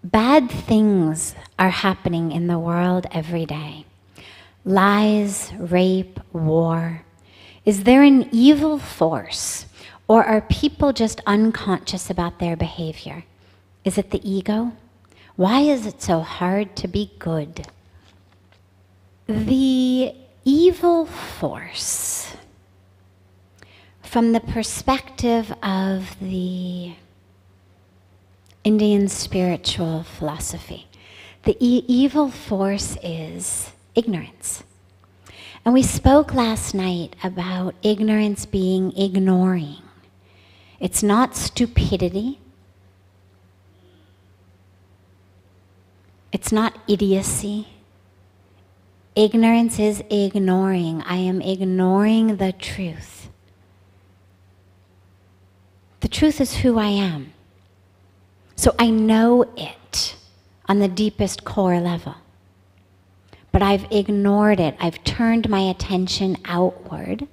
Bad things are happening in the world every day. Lies, rape, war. Is there an evil force, or are people just unconscious about their behavior? Is it the ego? Why is it so hard to be good? The evil force, from the perspective of the Indian spiritual philosophy, the evil force is ignorance. And we spoke last night about ignorance being ignoring. It's not stupidity. It's not idiocy. Ignorance is ignoring. I am ignoring the truth. The truth is who I am. So I know it on the deepest core level. But I've ignored it. I've turned my attention outward.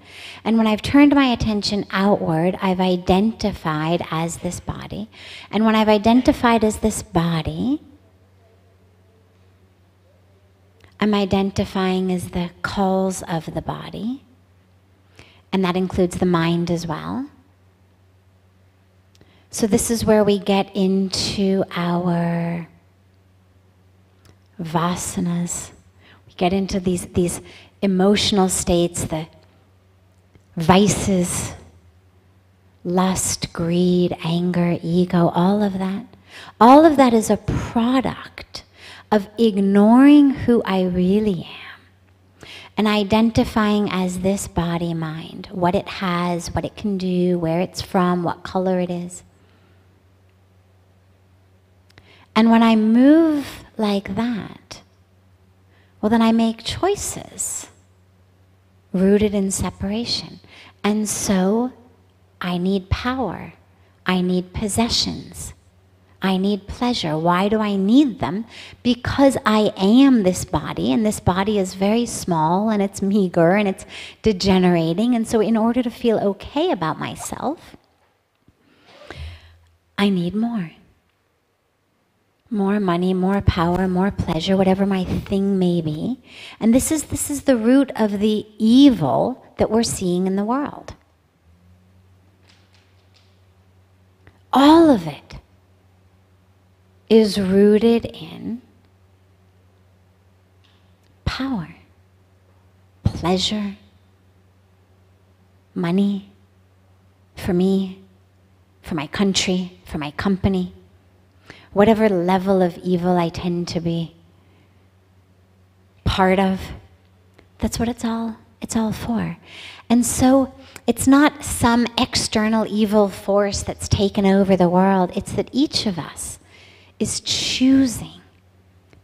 And when I've turned my attention outward, I've identified as this body. And when I've identified as this body, I'm identifying as the calls of the body. And that includes the mind as well. So this is where we get into our vasanas. We get into these emotional states, the vices, lust, greed, anger, ego, all of that. All of that is a product of ignoring who I really am and identifying as this body mind, what it has, what it can do, where it's from, what color it is. And when I move like that, well, then I make choices rooted in separation. And so I need power. I need possessions. I need pleasure. Why do I need them? Because I am this body, and this body is very small, and it's meager, and it's degenerating. And so in order to feel okay about myself, I need more. More money, more power, more pleasure, whatever my thing may be. And this is the root of the evil that we're seeing in the world. All of it is rooted in power, pleasure, money, for me, for my country, for my company. Whatever level of evil I tend to be part of, that's what it's all for. And so it's not some external evil force that's taken over the world. It's that each of us is choosing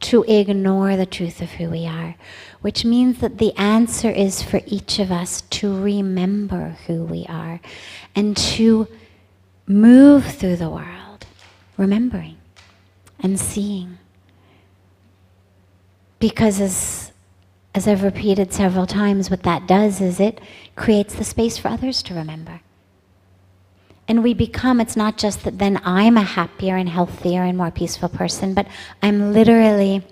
to ignore the truth of who we are, which means that the answer is for each of us to remember who we are and to move through the world, remembering and seeing. Because as I've repeated several times, what that does is it creates the space for others to remember. And we become, it's not just that then I'm a happier and healthier and more peaceful person, but I'm literally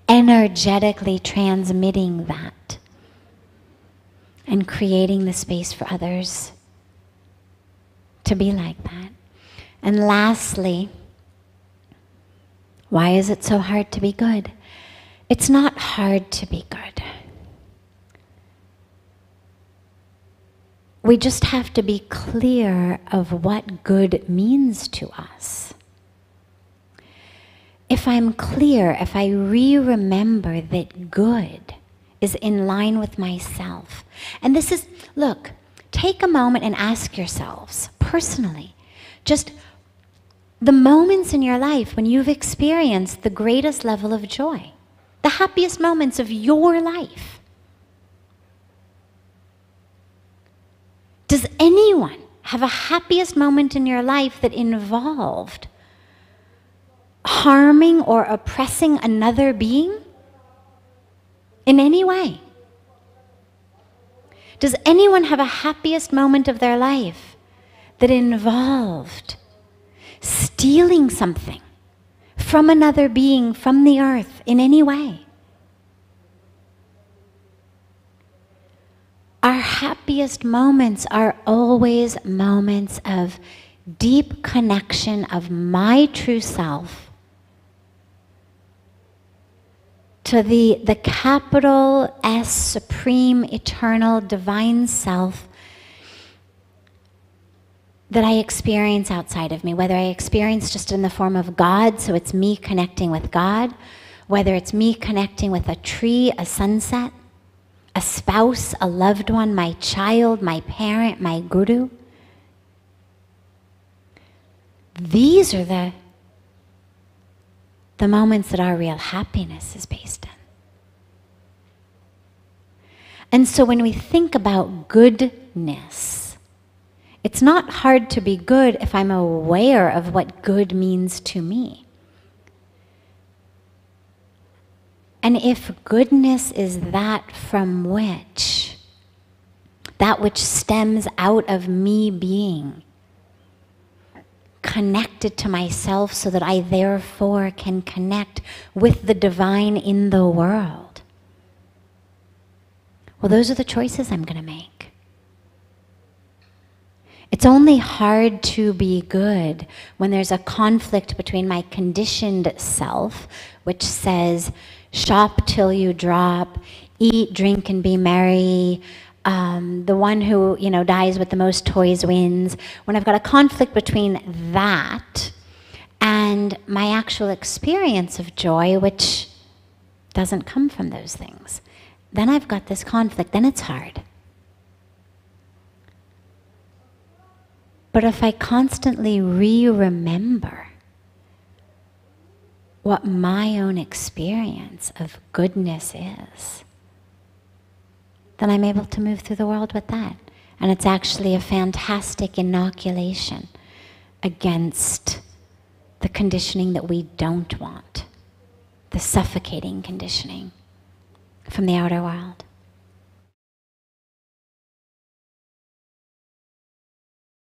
energetically transmitting that and creating the space for others to be like that. And lastly, why is it so hard to be good? It's not hard to be good. We just have to be clear of what good means to us. If I'm clear, if I remember that good is in line with myself. And this is, look, take a moment and ask yourselves, personally, just the moments in your life when you've experienced the greatest level of joy, the happiest moments of your life. Does anyone have a happiest moment in your life that involved harming or oppressing another being in any way? Does anyone have a happiest moment of their life that involved stealing something from another being, from the earth, in any way. Our happiest moments are always moments of deep connection of my true self to the capital S, supreme, eternal, divine self that I experience outside of me, whether I experience just in the form of God, so it's me connecting with God, whether it's me connecting with a tree, a sunset, a spouse, a loved one, my child, my parent, my guru. These are the moments that our real happiness is based in. And so when we think about goodness, it's not hard to be good if I'm aware of what good means to me. And if goodness is that which stems out of me being connected to myself so that I therefore can connect with the divine in the world, well, those are the choices I'm going to make. It's only hard to be good when there's a conflict between my conditioned self, which says, shop till you drop, eat, drink, and be merry. The one who, dies with the most toys wins. When I've got a conflict between that and my actual experience of joy, which doesn't come from those things, then I've got this conflict, then it's hard. But if I constantly remember what my own experience of goodness is, then I'm able to move through the world with that. And it's actually a fantastic inoculation against the conditioning that we don't want, the suffocating conditioning from the outer world.